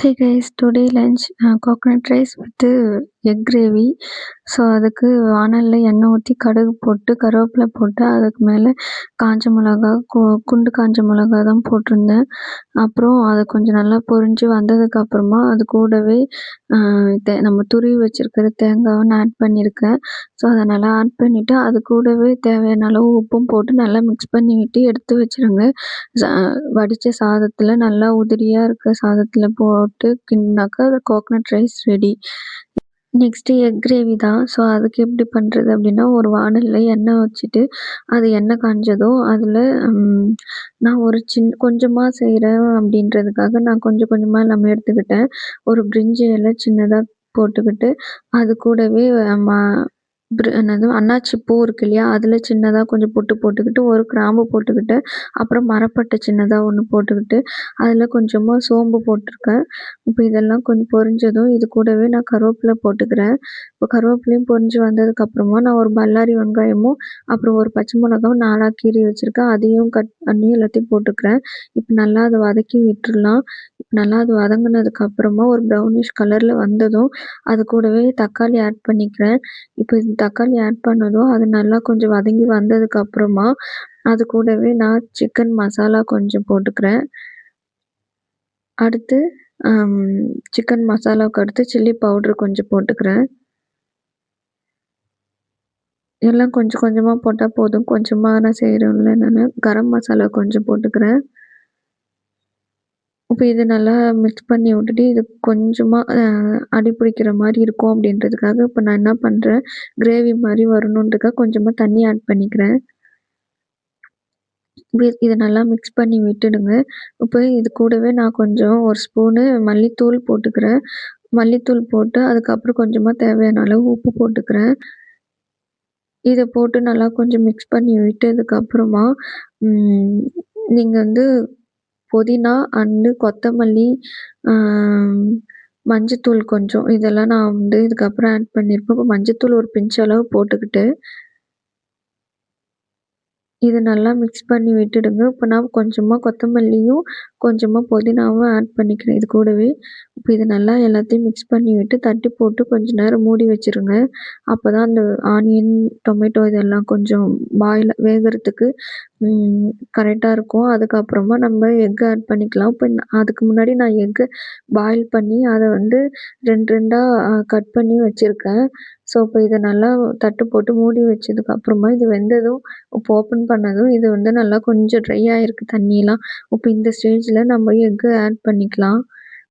Hey guys, today lunch coconut rice with egg gravy. So அதுக்கு வாணல்ல எண்ணெய் ஊற்றி கடுகு போட்டு கருவேப்பிலை போட்டு அதுக்கு மேலே காஞ்ச மிளகா குண்டு காஞ்ச மிளகா தான் போட்டிருந்தேன். அப்புறம் அது கொஞ்சம் நல்லா பொரிஞ்சு வந்ததுக்கப்புறமா அது கூடவே நம்ம துருவி வச்சிருக்கிற தேங்காவை நான் ஆட் பண்ணியிருக்கேன். ஸோ அதை நல்லா ஆட் பண்ணிவிட்டு அது கூடவே தேவையான அளவு உப்பும் போட்டு நல்லா மிக்ஸ் பண்ணி விட்டு எடுத்து வச்சிருங்க. வடித்த சாதத்தில் நல்லா உதிரியாக இருக்க சாதத்தில் போட்டு கிண்டினாக்கா அது coconut rice ready. Next egg gravy தான். ஸோ அதுக்கு எப்படி பண்ணுறது அப்படின்னா, ஒரு வாணல்ல எண்ணெய் வச்சுட்டு அது எண்ணெய் காஞ்சதும் அதில் நான் ஒரு கொஞ்சமாக செய்கிறேன் அப்படின்றதுக்காக நான் கொஞ்சம் கொஞ்சமாக எல்லாமே எடுத்துக்கிட்டேன். ஒரு பிரிஞ்சி இலை சின்னதாக போட்டுக்கிட்டு அது கூடவே என்னது அன்னாச்சி பூ இருக்கு இல்லையா, அதில் சின்னதாக கொஞ்சம் பொட்டு போட்டுக்கிட்டு ஒரு கிராம்பு போட்டுக்கிட்டேன். அப்புறம் மரப்பட்டை சின்னதாக ஒன்று போட்டுக்கிட்டு அதில் கொஞ்சமாக சோம்பு போட்டிருக்கேன். இப்போ இதெல்லாம் கொஞ்சம் பொரிஞ்சதும் இது கூடவே நான் கருவேப்பிலை போட்டுக்கிறேன். இப்போ கருவேப்பிலையும் பொரிஞ்சு வந்ததுக்கப்புறமா நான் ஒரு பல்லாரி வெங்காயமும் அப்புறம் ஒரு பச்சை மிளகாவும் 4ஆக கீறி வச்சுருக்கேன். அதையும் கட் பண்ணி எல்லாத்தையும் போட்டுக்கிறேன். இப்போ நல்லா அதை வதக்கி விட்டுறலாம். நல்லா அது வதங்கினதுக்கப்புறமா ஒரு ப்ரௌனிஷ் கலரில் வந்ததும் அது கூடவே தக்காளி ஆட் பண்ணிக்கிறேன். இப்போ தக்காளி ஆட் பண்ணதும் அது நல்லா கொஞ்சம் வதங்கி வந்ததுக்கப்புறமா அது கூடவே நான் சிக்கன் மசாலா கொஞ்சம் போட்டுக்கிறேன். அடுத்து சிக்கன் மசாலாவுக்கு அடுத்து சில்லி பவுட்ரு கொஞ்சம் போட்டுக்கிறேன். எல்லாம் கொஞ்சம் கொஞ்சமாக போட்டால் போதும். கொஞ்சமாக நான் செய்கிறேன்ல நான் கரம் மசாலா கொஞ்சம் போட்டுக்கிறேன். இப்போ இது நல்லா மிக்ஸ் பண்ணி விட்டுட்டு இது கொஞ்சமாக அடி பிடிக்கிற மாதிரி இருக்கும் அப்படின்றதுக்காக இப்போ நான் என்ன பண்ணுறேன், கிரேவி மாதிரி வரணுன்றதுக்காக கொஞ்சமாக தண்ணி ஆட் பண்ணிக்கிறேன். இதை நல்லா மிக்ஸ் பண்ணி விட்டுடுங்க. இப்போ இது கூடவே நான் கொஞ்சம் ஒரு ஸ்பூனு மல்லித்தூள் போட்டுக்கிறேன். மல்லித்தூள் போட்டு அதுக்கப்புறம் கொஞ்சமாக தேவையான அளவு உப்பு போட்டுக்கிறேன். இதை போட்டு நல்லா கொஞ்சம் மிக்ஸ் பண்ணி விட்டதுக்கப்புறமா நீங்கள் வந்து புதினா அண்டு கொத்தமல்லி, மஞ்சத்தூள் கொஞ்சம் இதெல்லாம் நான் வந்து இதுக்கப்புறம் ஆட் பண்ணியிருப்பேன். இப்போ மஞ்சத்தூள் ஒரு பிஞ்ச் அளவு போட்டுக்கிட்டு இதை நல்லா மிக்ஸ் பண்ணி விட்டுடுங்க. இப்போ நான் கொஞ்சமாக கொத்தமல்லியும் கொஞ்சமாக புதினாவும் ஆட் பண்ணிக்கிறேன் இது கூடவே. இப்போ இது நல்லா எல்லாத்தையும் மிக்ஸ் பண்ணி விட்டு தட்டி போட்டு கொஞ்ச நேரம் மூடி வச்சுருங்க. அப்போ தான் அந்த ஆனியன், டொமேட்டோ இதெல்லாம் கொஞ்சம் வேகிறதுக்கு கரெக்டாக இருக்கும். அதுக்கப்புறமா நம்ம எக் ஆட் பண்ணிக்கலாம். இப்போ அதுக்கு முன்னாடி நான் எக்கை பாயில் பண்ணி அதை வந்து 2 2ஆ கட் பண்ணி வச்சுருக்கேன். ஸோ இப்போ இதை நல்லா தட்டு போட்டு மூடி வச்சதுக்கப்புறமா இது வெந்ததும் இப்போ ஓப்பன் பண்ணதும் இது வந்து நல்லா கொஞ்சம் ட்ரை ஆகிருக்கு தண்ணியெலாம். இப்போ இந்த ஸ்டேஜில் நம்ம எக்கு ஆட் பண்ணிக்கலாம்.